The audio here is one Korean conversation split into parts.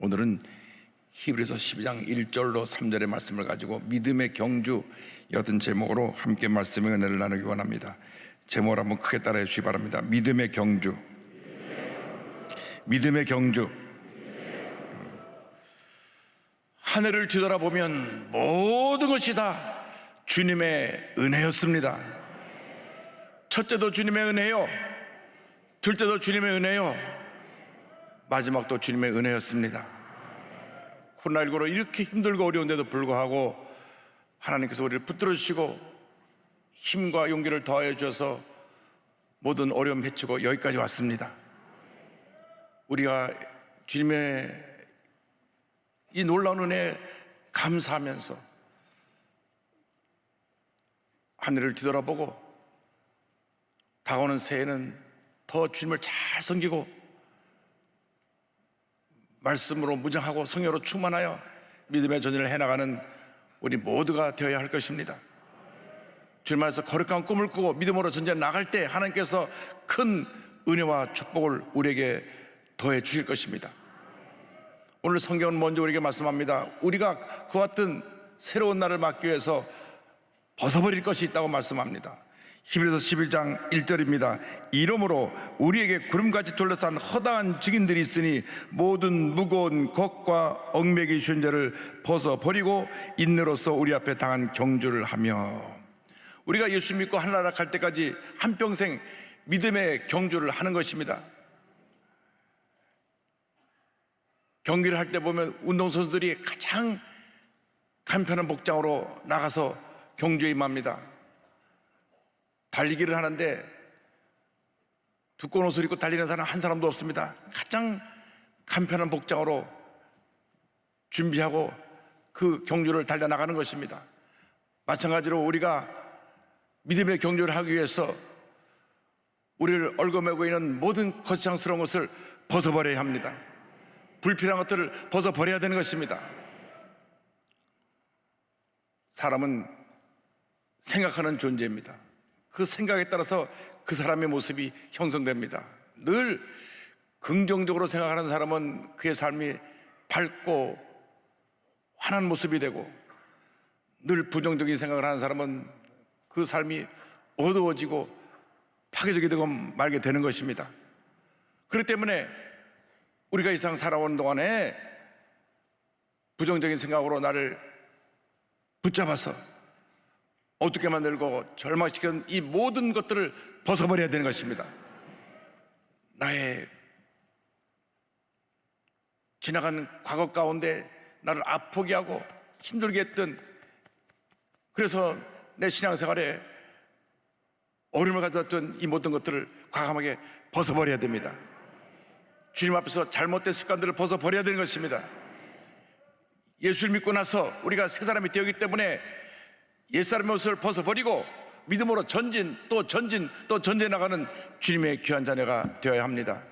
오늘은 히브리서 12장 1절로 3절의 말씀을 가지고 믿음의 경주 여든 제목으로 함께 말씀의 은혜를 나누기 원합니다. 제목을 한번 크게 따라해 주시기 바랍니다. 믿음의 경주. 믿음의 경주. 하늘을 뒤돌아보면 모든 것이 다 주님의 은혜였습니다. 첫째도 주님의 은혜요, 둘째도 주님의 은혜요, 마지막도 주님의 은혜였습니다. 코로나19로 이렇게 힘들고 어려운데도 불구하고 하나님께서 우리를 붙들어 주시고 힘과 용기를 더하여 주셔서 모든 어려움 헤치고 여기까지 왔습니다. 우리가 주님의 이 놀라운 은혜에 감사하면서 하늘을 뒤돌아보고 다가오는 새해는 더 주님을 잘 섬기고 말씀으로 무장하고 성령으로 충만하여 믿음의 전진을 해나가는 우리 모두가 되어야 할 것입니다. 주님 안에서 거룩한 꿈을 꾸고 믿음으로 전진해 나갈 때 하나님께서 큰 은혜와 축복을 우리에게 더해 주실 것입니다. 오늘 성경은 먼저 우리에게 말씀합니다. 우리가 그와 같은 새로운 날을 맞기 위해서 벗어버릴 것이 있다고 말씀합니다. 히브리서 11장 1절입니다. 이러므로 우리에게 구름같이 둘러싼 허다한 증인들이 있으니 모든 무거운 것과 얽매기 쉬운 죄를 벗어버리고 인내로서 우리 앞에 당한 경주를 하며, 우리가 예수 믿고 하늘나라 갈 때까지 한평생 믿음의 경주를 하는 것입니다. 경기를 할 때 보면 운동선수들이 가장 간편한 복장으로 나가서 경주에 임합니다. 달리기를 하는데 두꺼운 옷을 입고 달리는 사람 한 사람도 없습니다. 가장 간편한 복장으로 준비하고 그 경주를 달려나가는 것입니다. 마찬가지로 우리가 믿음의 경주를 하기 위해서 우리를 얽어매고 있는 모든 거창스러운 것을 벗어버려야 합니다. 불필요한 것들을 벗어버려야 되는 것입니다. 사람은 생각하는 존재입니다. 그 생각에 따라서 그 사람의 모습이 형성됩니다. 늘 긍정적으로 생각하는 사람은 그의 삶이 밝고 환한 모습이 되고, 늘 부정적인 생각을 하는 사람은 그 삶이 어두워지고 파괴적이 되고 말게 되는 것입니다. 그렇기 때문에 우리가 이 세상 살아오는 동안에 부정적인 생각으로 나를 붙잡아서 어둡게 만들고 절망시키는 이 모든 것들을 벗어버려야 되는 것입니다. 나의 지나간 과거 가운데 나를 아프게 하고 힘들게 했던, 그래서 내 신앙생활에 어려움을 가졌던 이 모든 것들을 과감하게 벗어버려야 됩니다. 주님 앞에서 잘못된 습관들을 벗어버려야 되는 것입니다. 예수를 믿고 나서 우리가 새 사람이 되었기 때문에 옛사람의 옷을 벗어버리고 믿음으로 전진 또 전진 또 전진해 나가는 주님의 귀한 자녀가 되어야 합니다.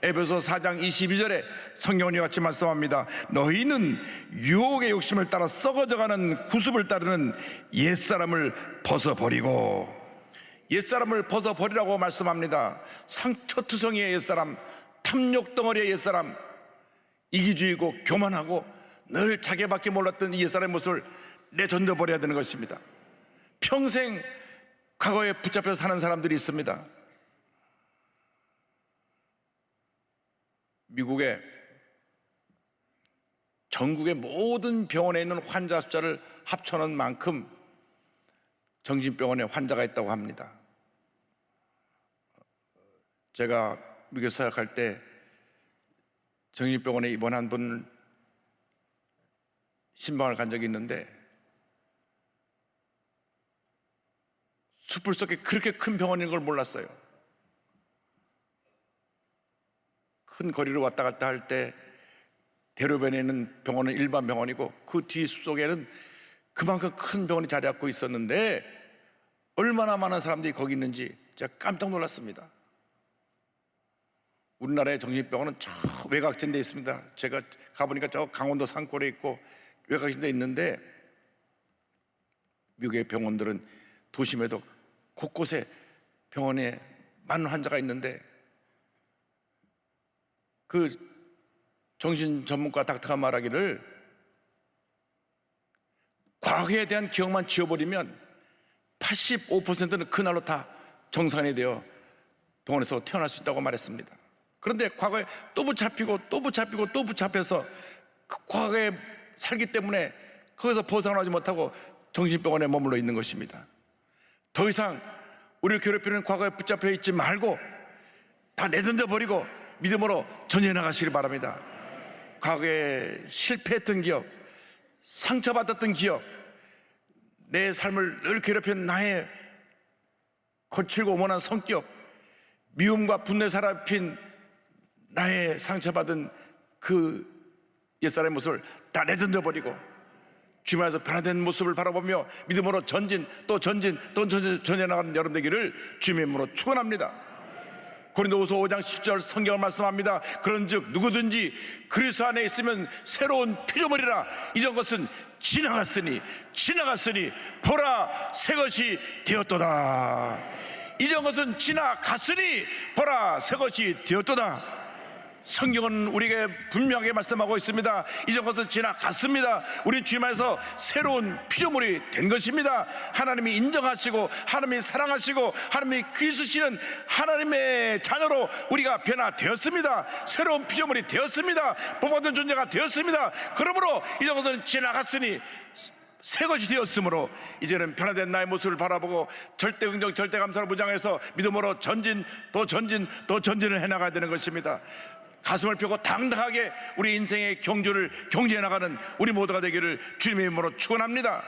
에베소 4장 22절에 성경은 이와 같이 말씀합니다. 너희는 유혹의 욕심을 따라 썩어져가는 구습을 따르는 옛사람을 벗어버리고, 옛사람을 벗어버리라고 말씀합니다. 상처투성이의 옛사람, 탐욕덩어리의 옛사람, 이기주의고 교만하고 늘 자기밖에 몰랐던 이 옛사람의 모습을 내던져버려야 되는 것입니다. 평생 과거에 붙잡혀 사는 사람들이 있습니다. 미국의 전국의 모든 병원에 있는 환자 숫자를 합쳐놓은 만큼 정신병원에 환자가 있다고 합니다. 제가 미국에 사역할 때 정신병원에 입원한 분 신방을 간 적이 있는데, 숲을 속에 그렇게 큰 병원인 걸 몰랐어요. 큰 거리를 왔다 갔다 할 때 대로변에 있는 병원은 일반 병원이고 그 뒤 숲속에는 그만큼 큰 병원이 자리 잡고 있었는데 얼마나 많은 사람들이 거기 있는지 제가 깜짝 놀랐습니다. 우리나라의 정신병원은 저 외곽진 데 있습니다. 제가 가보니까 저 강원도 산골에 있고 외곽진 데 있는데, 미국의 병원들은 도심에도 곳곳에 병원에 많은 환자가 있는데 그 정신 전문가 닥터가 말하기를 과거에 대한 기억만 지워버리면 85%는 그날로 다 정상이 되어 동원에서 태어날 수 있다고 말했습니다. 그런데 과거에 또 붙잡히고 또 붙잡히고 또 붙잡혀서 그 과거에 살기 때문에 거기서 벗어나지 못하고 정신병원에 머물러 있는 것입니다. 더 이상 우리를 괴롭히는 과거에 붙잡혀 있지 말고 다 내던져 버리고 믿음으로 전진해 나가시길 바랍니다. 과거에 실패했던 기억, 상처받았던 기억, 내 삶을 늘 괴롭힌 나의 거칠고 오만한 성격, 미움과 분노에 사로잡힌 나의 상처받은 그 옛사람의 모습을 다 내던져 버리고 주님께서 변화된 모습을 바라보며 믿음으로 전진 또 전진 또 전진해 나가는 여러분 되기를 주님의 이름으로 축원합니다. 고린도후서 5장 10절 성경을 말씀합니다. 그런즉 누구든지 그리스도 안에 있으면 새로운 피조물이라. 이전 것은 지나갔으니 보라 새 것이 되었도다. 이전 것은 지나갔으니 보라 새 것이 되었도다. 성경은 우리에게 분명하게 말씀하고 있습니다. 이전 것은 지나갔습니다. 우리는 주님 안에서 새로운 피조물이 된 것입니다. 하나님이 인정하시고 하나님이 사랑하시고 하나님이 귀수시는 하나님의 자녀로 우리가 변화되었습니다. 새로운 피조물이 되었습니다. 복받은 존재가 되었습니다. 그러므로 이전 것은 지나갔으니 새 것이 되었으므로 이제는 변화된 나의 모습을 바라보고 절대 긍정 절대 감사를 무장해서 믿음으로 전진 또 전진을 해나가야 되는 것입니다. 가슴을 펴고 당당하게 우리 인생의 경주를 경주해 나가는 우리 모두가 되기를 주님의 이름으로 축원합니다.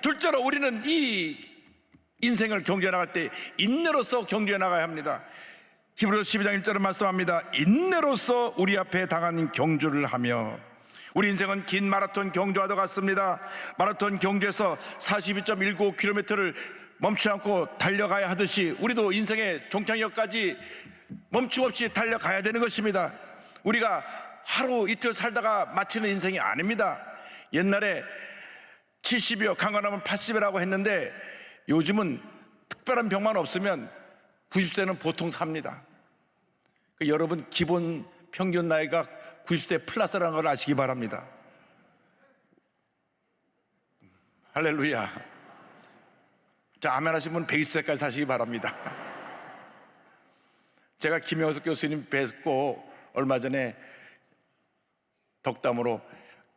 둘째로 우리는 이 인생을 경주해 나갈 때 인내로서 경주해 나가야 합니다. 히브리서 12장 1절은 말씀합니다. 인내로서 우리 앞에 당한 경주를 하며. 우리 인생은 긴 마라톤 경주와도 같습니다. 마라톤 경주에서 42.195km를 멈추지 않고 달려가야 하듯이 우리도 인생의 종착역까지 멈춤없이 달려가야 되는 것입니다. 우리가 하루 이틀 살다가 마치는 인생이 아닙니다. 옛날에 70이요 강건하면 80이라고 했는데 요즘은 특별한 병만 없으면 90세는 보통 삽니다. 여러분 기본 평균 나이가 90세 플러스라는 걸 아시기 바랍니다. 할렐루야. 자, 아멘 하신 분 120세까지 사시기 바랍니다. 제가 김영석 교수님 뵙고 얼마 전에 덕담으로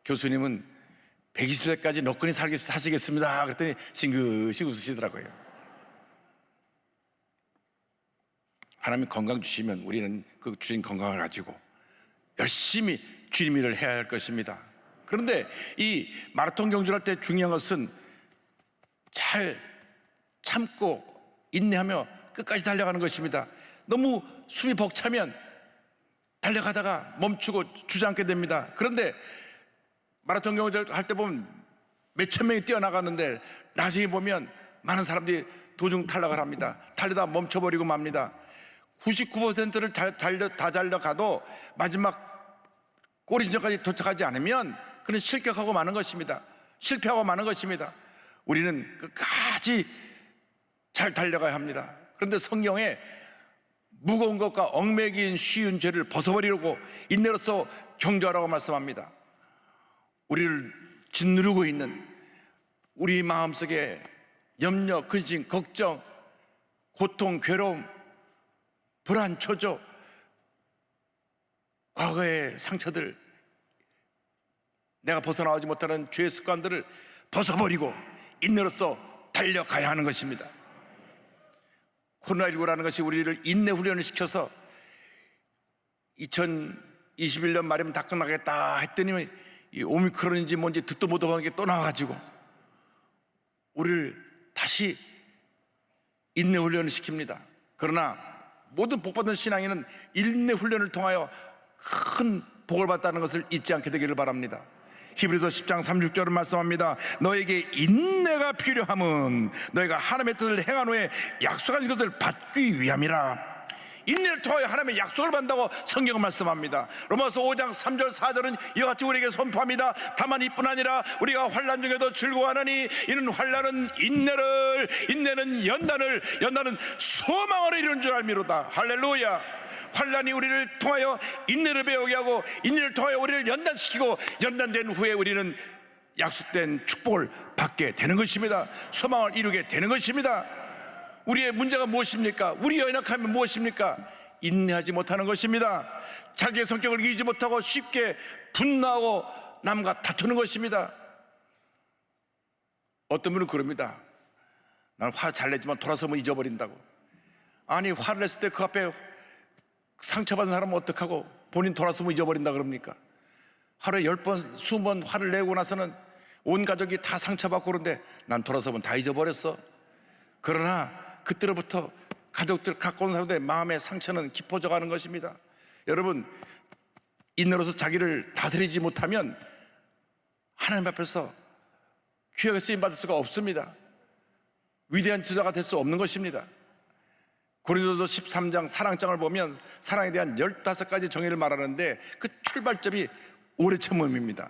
교수님은 120세까지 너끈히 사시겠습니다 그랬더니 싱긋이 웃으시더라고요. 하나님이 건강 주시면 우리는 그 주신 건강을 가지고 열심히 주님 일을 해야 할 것입니다. 그런데 이 마라톤 경주를 할 때 중요한 것은 잘 참고 인내하며 끝까지 달려가는 것입니다. 너무 숨이 벅차면 달려가다가 멈추고 주저앉게 됩니다. 그런데 마라톤 경주를 할 때 보면 몇천 명이 뛰어나가는데 나중에 보면 많은 사람들이 도중 탈락을 합니다. 달리다 멈춰버리고 맙니다. 99%를 다 달려가도 마지막 꼬리 지점까지 도착하지 않으면 그는 실격하고 마는 것입니다. 실패하고 마는 것입니다. 우리는 끝까지 잘 달려가야 합니다. 그런데 성경에 무거운 것과 얽매긴 쉬운 죄를 벗어버리려고 인내로서 경주하라고 말씀합니다. 우리를 짓누르고 있는 우리 마음속에 염려, 근심, 걱정, 고통, 괴로움, 불안, 초조, 과거의 상처들, 내가 벗어나오지 못하는 죄의 습관들을 벗어버리고 인내로서 달려가야 하는 것입니다. 코로나19라는 것이 우리를 인내 훈련을 시켜서 2021년 말이면 다 끝나겠다 했더니 이 오미크론인지 뭔지 듣도 못하고 하는 게 또 나와가지고 우리를 다시 인내 훈련을 시킵니다. 그러나 모든 복받은 신앙인은 인내 훈련을 통하여 큰 복을 받다는 것을 잊지 않게 되기를 바랍니다. 히브리서 10장 36절은 말씀합니다. 너에게 인내가 필요함은 너희가 하나님의 뜻을 행한 후에 약속하신 것을 받기 위함이라. 인내를 통하여 하나님의 약속을 받는다고 성경은 말씀합니다. 로마서 5장 3절 4절은 이와 같이 우리에게 선포합니다. 다만 이뿐 아니라 우리가 환난 중에도 즐거워하나니 이는 환난은 인내를, 인내는 연단을, 연단은 소망을 이루는 줄 알미로다. 할렐루야. 환난이 우리를 통하여 인내를 배우게 하고, 인내를 통하여 우리를 연단시키고, 연단된 후에 우리는 약속된 축복을 받게 되는 것입니다. 소망을 이루게 되는 것입니다. 우리의 문제가 무엇입니까? 우리의 연약함이 무엇입니까? 인내하지 못하는 것입니다. 자기의 성격을 이기지 못하고 쉽게 분노하고 남과 다투는 것입니다. 어떤 분은 그럽니다. 나는 화 잘 내지만 돌아서면 잊어버린다고. 아니, 화를 냈을 때 그 앞에 상처받은 사람은 어떡하고 본인 돌아서면 잊어버린다 그럽니까? 하루에 10번, 20번 화를 내고 나서는 온 가족이 다 상처받고 그런데 난 돌아서면 다 잊어버렸어. 그러나 그때로부터 가족들 갖고 온 사람들의 마음의 상처는 깊어져 가는 것입니다. 여러분, 인내로서 자기를 다스리지 못하면 하나님 앞에서 귀하게 쓰임받을 수가 없습니다. 위대한 지도자가 될 수 없는 것입니다. 고린도서 13장 사랑장을 보면 사랑에 대한 15가지 정의를 말하는데 그 출발점이 오래 참음입니다.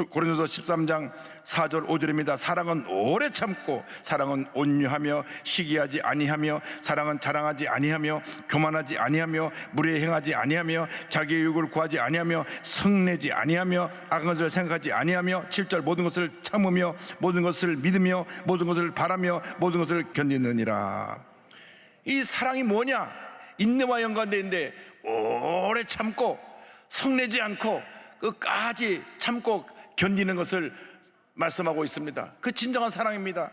고린도서 13장 4절 5절입니다. 사랑은 오래 참고, 사랑은 온유하며 시기하지 아니하며, 사랑은 자랑하지 아니하며, 교만하지 아니하며, 무례 행하지 아니하며, 자기의 유익을 구하지 아니하며, 성내지 아니하며, 악한 것을 생각하지 아니하며, 7절 모든 것을 참으며, 모든 것을 믿으며, 모든 것을 바라며, 모든 것을 견디느니라. 이 사랑이 뭐냐? 인내와 연관되어 있는데 오래 참고 성내지 않고 끝까지 참고 견디는 것을 말씀하고 있습니다. 그 진정한 사랑입니다.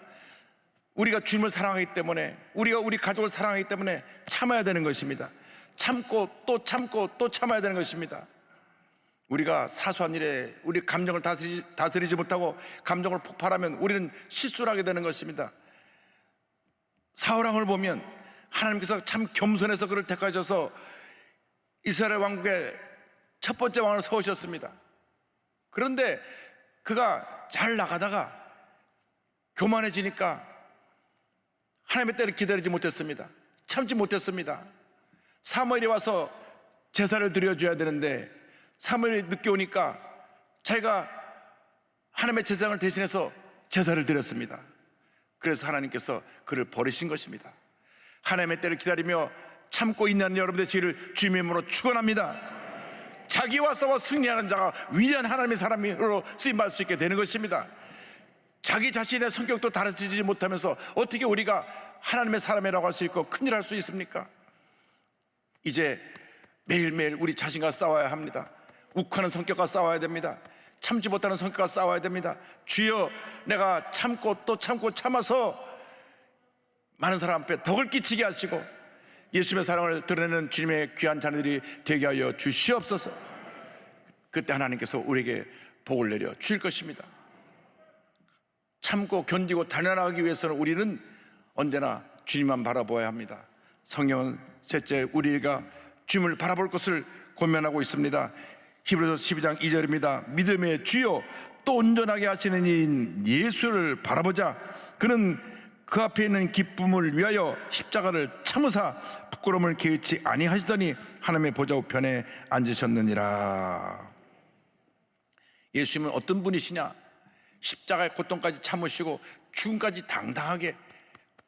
우리가 주님을 사랑하기 때문에, 우리가 우리 가족을 사랑하기 때문에 참아야 되는 것입니다. 참고 또 참고 또 참아야 되는 것입니다. 우리가 사소한 일에 우리 감정을 다스리지 못하고 감정을 폭발하면 우리는 실수를 하게 되는 것입니다. 사울왕을 보면 하나님께서 참 겸손해서 그를 택하셔서 이스라엘 왕국의 첫 번째 왕을 세우셨습니다. 그런데 그가 잘 나가다가 교만해지니까 하나님의 때를 기다리지 못했습니다. 참지 못했습니다. 사무엘이 와서 제사를 드려줘야 되는데 사무엘이 늦게 오니까 자기가 하나님의 제사장을 대신해서 제사를 드렸습니다. 그래서 하나님께서 그를 버리신 것입니다. 하나님의 때를 기다리며 참고 있는 여러분들의 지혜를 주님의 이름으로 축원합니다. 자기와 싸워 승리하는 자가 위대한 하나님의 사람으로 쓰임받을 수 있게 되는 것입니다. 자기 자신의 성격도 다스리지 못하면서 어떻게 우리가 하나님의 사람이라고 할 수 있고 큰일 할 수 있습니까? 이제 매일매일 우리 자신과 싸워야 합니다. 욱하는 성격과 싸워야 됩니다. 참지 못하는 성격과 싸워야 됩니다. 주여, 내가 참고 또 참고 참아서 많은 사람 앞에 덕을 끼치게 하시고 예수님의 사랑을 드러내는 주님의 귀한 자녀들이 되게 하여 주시옵소서. 그때 하나님께서 우리에게 복을 내려 주실 것입니다. 참고 견디고 단련하기 위해서는 우리는 언제나 주님만 바라보아야 합니다. 성경은 셋째, 우리가 주님을 바라볼 것을 권면하고 있습니다. 히브리서 12장 2절입니다. 믿음의 주요 또 온전하게 하시는 이인 예수를 바라보자. 그는 그 앞에 있는 기쁨을 위하여 십자가를 참으사 부끄러움을 개의치 아니하시더니 하나님의 보좌 우편에 앉으셨느니라. 예수님은 어떤 분이시냐? 십자가의 고통까지 참으시고 죽음까지 당당하게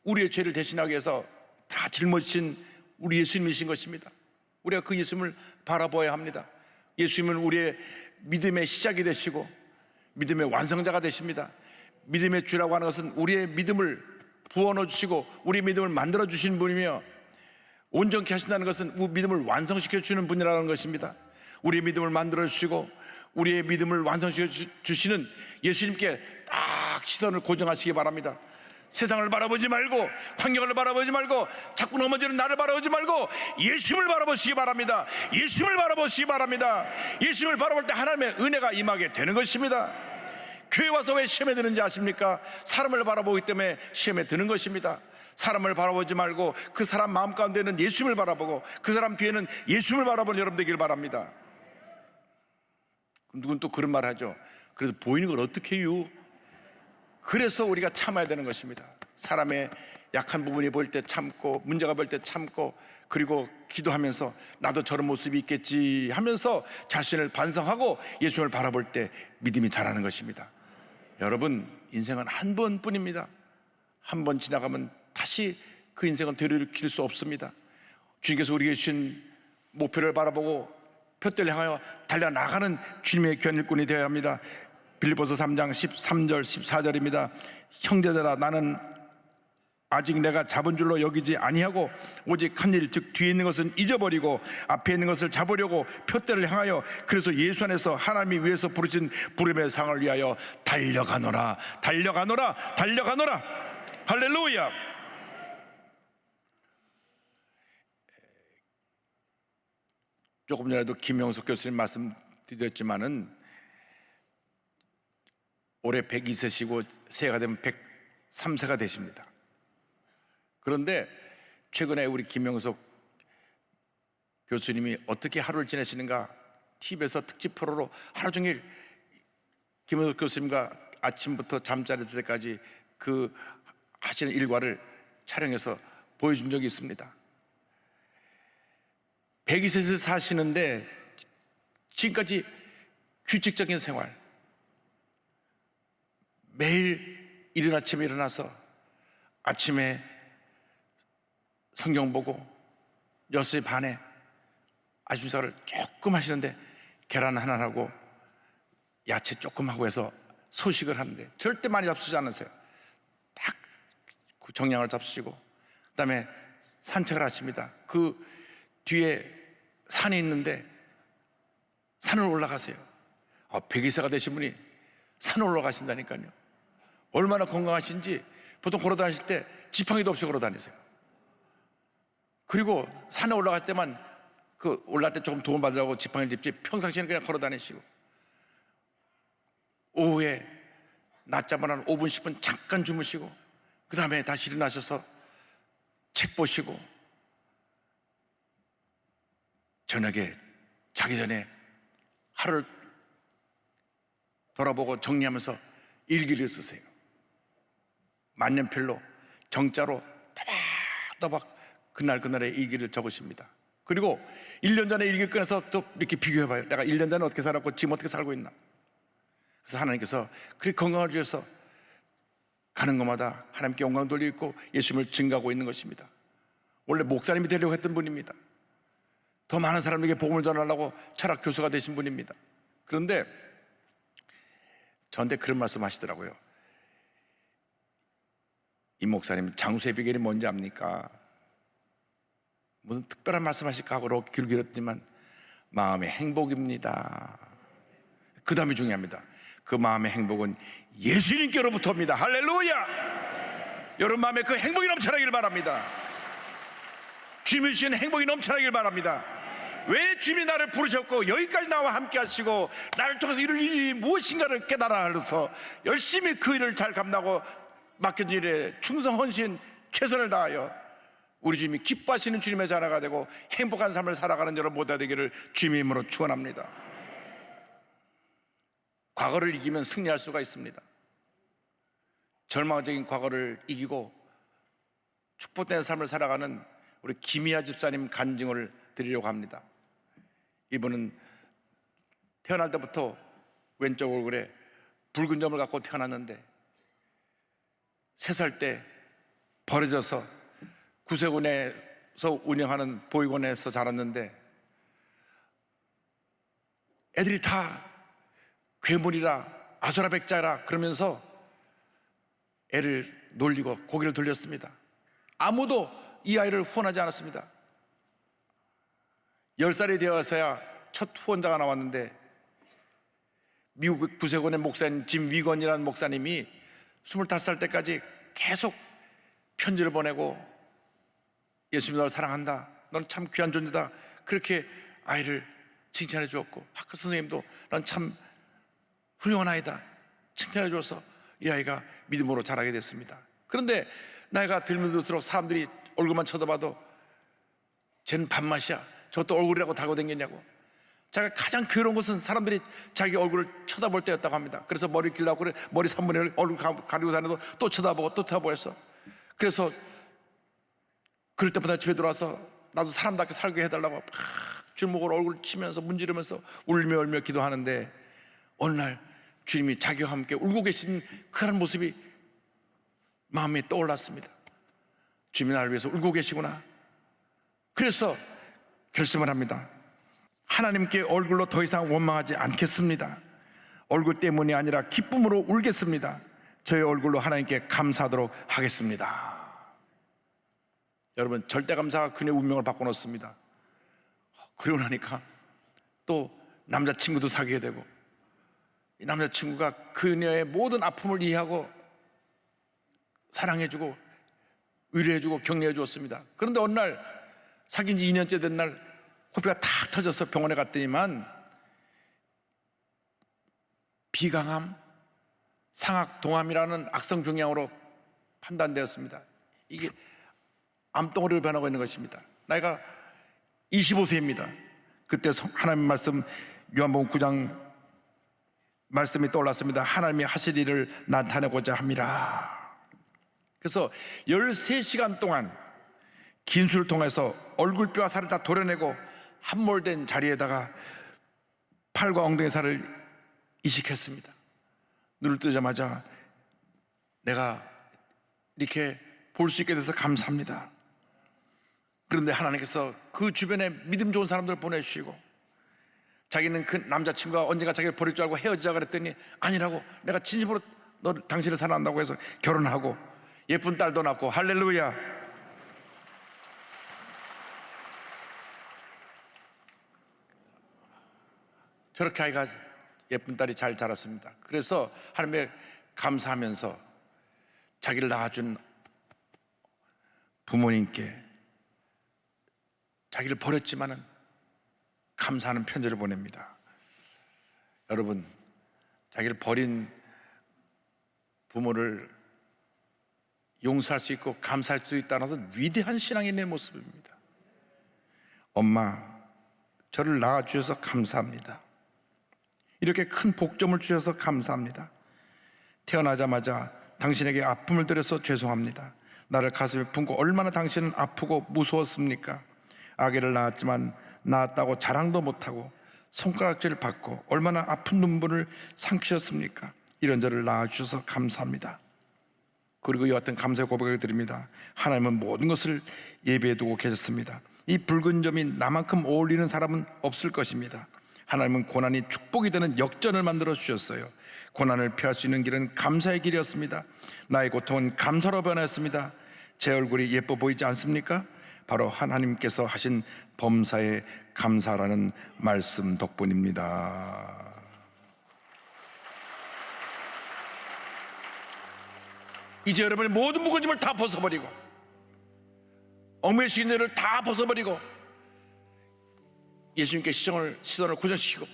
우리의 죄를 대신하기 위해서 다 짊어지신 우리 예수님이신 것입니다. 우리가 그 예수님을 바라보아야 합니다. 예수님은 우리의 믿음의 시작이 되시고 믿음의 완성자가 되십니다. 믿음의 주라고 하는 것은 우리의 믿음을 부어넣어 주시고 우리 믿음을 만들어 주신 분이며, 온전케 하신다는 것은 우리 믿음을 완성시켜 주는 분이라는 것입니다. 우리의 믿음을 만들어 주시고 우리의 믿음을 완성시켜 주시는 예수님께 딱 시선을 고정하시기 바랍니다. 세상을 바라보지 말고 환경을 바라보지 말고 자꾸 넘어지는 나를 바라보지 말고 예수님을 바라보시기 바랍니다. 예수님을 바라보시기 바랍니다. 예수님을 바라볼 때 하나님의 은혜가 임하게 되는 것입니다. 교회 와서 왜 시험에 드는지 아십니까? 사람을 바라보기 때문에 시험에 드는 것입니다. 사람을 바라보지 말고 그 사람 마음 가운데는 예수님을 바라보고 그 사람 뒤에는 예수님을 바라보는 여러분 되길 바랍니다. 누군 또 그런 말 하죠. 그래서 보이는 걸 어떻게 해요? 그래서 우리가 참아야 되는 것입니다. 사람의 약한 부분이 보일 때 참고, 문제가 보일 때 참고, 그리고 기도하면서 나도 저런 모습이 있겠지 하면서 자신을 반성하고 예수님을 바라볼 때 믿음이 자라는 것입니다. 여러분, 인생은 한 번뿐입니다. 한 번 지나가면 다시 그 인생은 되돌이킬 수 없습니다. 주님께서 우리에게 주신 목표를 바라보고 표대를 향하여 달려나가는 주님의 견일꾼이 되어야 합니다. 빌립보서 3장 13절 14절입니다. 형제들아, 나는 아직 내가 잡은 줄로 여기지 아니하고 오직 한 일, 즉 뒤에 있는 것은 잊어버리고 앞에 있는 것을 잡으려고 표대를 향하여 그래서 예수 안에서 하나님이 위에서 부르신 부름의 상을 위하여 달려가노라, 달려가노라, 달려가노라. 할렐루야. 조금 전에도 김영석 교수님 말씀드렸지만은 올해 102세시고 새해가 되면 103세가 되십니다. 그런데 최근에 우리 김영석 교수님이 어떻게 하루를 지내시는가 TV에서 특집 프로로 하루 종일 김영석 교수님과 아침부터 잠자리 들 때까지 그 하시는 일과를 촬영해서 보여준 적이 있습니다. 102세에서 사시는데 지금까지 규칙적인 생활, 매일 이른 아침에 일어나서 아침에 성경 보고 6시 반에 아침 식사를 조금 하시는데 계란 하나하고 야채 조금 하고 해서 소식을 하는데 절대 많이 잡수지 않으세요. 딱 정량을 잡수시고 그다음에 산책을 하십니다. 그 뒤에 산이 있는데 산을 올라가세요. 102세가 되신 분이 산을 올라가신다니까요. 얼마나 건강하신지. 보통 걸어 다니실 때 지팡이도 없이 걸어 다니세요. 그리고 산에 올라갈 때만 그 올라갈 때 조금 도움 받으려고 지팡이를 짚지 평상시에는 그냥 걸어 다니시고 오후에 낮잠을 한 5분 10분 잠깐 주무시고 그 다음에 다시 일어나셔서 책 보시고 저녁에 자기 전에 하루를 돌아보고 정리하면서 일기를 쓰세요. 만년필로 정자로 또박또박 그날의 일기를 적으십니다. 그리고 1년 전에 일기를 꺼내서 또 이렇게 비교해봐요. 내가 1년 전에 어떻게 살았고 지금 어떻게 살고 있나. 그래서 하나님께서 그렇게 건강을 주셔서 가는 곳마다 하나님께 영광 돌리고 있고 예수님을 증거하고 있는 것입니다. 원래 목사님이 되려고 했던 분입니다. 더 많은 사람에게 복음을 전하려고 철학 교수가 되신 분입니다. 그런데 저한테 그런 말씀 하시더라고요. 이 목사님 장수의 비결이 뭔지 압니까? 무슨 특별한 말씀 하실까 하고 귀를 기울였지만 마음의 행복입니다. 그 다음이 중요합니다. 그 마음의 행복은 예수님께로부터입니다. 할렐루야. 여러분 마음에 그 행복이 넘쳐나길 바랍니다. 주님이 주신 행복이 넘쳐나길 바랍니다. 왜 주님이 나를 부르셨고 여기까지 나와 함께 하시고 나를 통해서 이룰 일이 무엇인가를 깨달아 알아서 열심히 그 일을 잘 감당하고 맡겨진 일에 충성 헌신 최선을 다하여 우리 주님이 기뻐하시는 주님의 자녀가 되고 행복한 삶을 살아가는 여러분 모두가 되기를 주님의 이름으로 축원합니다. 과거를 이기면 승리할 수가 있습니다. 절망적인 과거를 이기고 축복된 삶을 살아가는 우리 김희아 집사님 간증을 드리려고 합니다. 이분은 태어날 때부터 왼쪽 얼굴에 붉은 점을 갖고 태어났는데 3살 때 버려져서 구세군에서 운영하는 보육원에서 자랐는데 애들이 다 괴물이라 아수라백자라 그러면서 애를 놀리고 고개를 돌렸습니다. 아무도 이 아이를 후원하지 않았습니다. 10살이 되어서야 첫 후원자가 나왔는데 미국 구세군의 목사님 짐 위건이라는 목사님이 25살 때까지 계속 편지를 보내고 예수님 너를 사랑한다, 넌 참 귀한 존재다, 그렇게 아이를 칭찬해 주었고 학교 선생님도 넌 참 훌륭한 아이다 칭찬해 주어서 이 아이가 믿음으로 자라게 됐습니다. 그런데 나이가 들면 들수록 사람들이 얼굴만 쳐다봐도 쟤는 밥맛이야, 저것도 얼굴이라고 달고 다녔냐고. 자기가 가장 괴로운 것은 사람들이 자기 얼굴을 쳐다볼 때였다고 합니다. 그래서 머리 길라고 그래 머리 3분의 1 얼굴 가리고 다녀도 또 쳐다보고 또 쳐다보고 했어. 그래서 그럴 때마다 집에 들어와서 나도 사람답게 살게 해달라고 막 주먹으로 얼굴 치면서 문지르면서 울며 울며 기도하는데, 어느 날 주님이 자기와 함께 울고 계신 그런 모습이 마음에 떠올랐습니다. 주님이 나를 위해서 울고 계시구나. 그래서 결심을 합니다. 하나님께 얼굴로 더 이상 원망하지 않겠습니다. 얼굴 때문이 아니라 기쁨으로 울겠습니다. 저의 얼굴로 하나님께 감사하도록 하겠습니다. 여러분, 절대감사가 그녀의 운명을 바꿔놓습니다. 그러고 나니까 또 남자친구도 사귀게 되고, 이 남자친구가 그녀의 모든 아픔을 이해하고 사랑해주고 위로해주고 격려해 주었습니다. 그런데 어느 날 사귄 지 2년째 된 날 코피가 탁 터져서 병원에 갔더니만 비강암, 상악동암이라는 악성 종양으로 판단되었습니다. 이게 암덩어리로 변하고 있는 것입니다. 나이가 25세입니다. 그때 하나님 말씀, 요한복음 9장 말씀이 떠올랐습니다. 하나님이 하실 일을 나타내고자 함이라. 그래서 13시간 동안 긴술을 통해서 얼굴뼈와 살을 다 도려내고 함몰된 자리에다가 팔과 엉덩이 살을 이식했습니다. 눈을 뜨자마자 내가 이렇게 볼 수 있게 돼서 감사합니다. 그런데 하나님께서 그 주변에 믿음 좋은 사람들을 보내주시고, 자기는 그 남자친구가 언젠가 자기를 버릴 줄 알고 헤어지자 그랬더니 아니라고, 내가 진심으로 당신을 사랑한다고 해서 결혼하고 예쁜 딸도 낳고, 할렐루야. 저렇게 아이가, 예쁜 딸이 잘 자랐습니다. 그래서 하나님께 감사하면서 자기를 낳아준 부모님께 자기를 버렸지만은 감사하는 편지를 보냅니다. 여러분, 자기를 버린 부모를 용서할 수 있고 감사할 수 있다는 것은 위대한 신앙인의 모습입니다. 엄마, 저를 낳아주셔서 감사합니다. 이렇게 큰 복점을 주셔서 감사합니다. 태어나자마자 당신에게 아픔을 드려서 죄송합니다. 나를 가슴에 품고 얼마나 당신은 아프고 무서웠습니까? 아기를 낳았지만 낳았다고 자랑도 못하고 손가락질을 받고 얼마나 아픈 눈물을 삼키셨습니까? 이런 저를 낳아주셔서 감사합니다. 그리고 이와 같은 감사의 고백을 드립니다. 하나님은 모든 것을 예비해 두고 계셨습니다. 이 붉은 점이 나만큼 어울리는 사람은 없을 것입니다. 하나님은 고난이 축복이 되는 역전을 만들어 주셨어요. 고난을 피할 수 있는 길은 감사의 길이었습니다. 나의 고통은 감사로 변했습니다. 제 얼굴이 예뻐 보이지 않습니까? 바로 하나님께서 하신 범사에 감사라는 말씀 덕분입니다. 이제 여러분의 모든 무거짐을 다 벗어버리고, 얽매이신 일을 다 벗어버리고 예수님께 시선을 고정시키고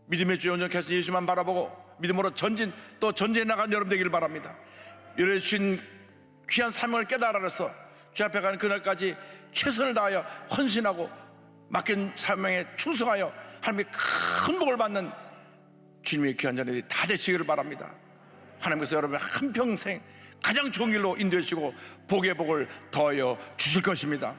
믿음의 주 온전케 하신 예수만 바라보고 믿음으로 또 전진해 나간 여러분 되기를 바랍니다. 이러신 귀한 사명을 깨달아서 주 앞에 가는 그날까지 최선을 다하여 헌신하고 맡긴 사명에 충성하여 하나님의 큰 복을 받는 주님의 귀한 자녀들이 다 되시기를 바랍니다. 하나님께서 여러분의 한평생 가장 좋은 길로 인도해 주시고 복의 복을 더하여 주실 것입니다.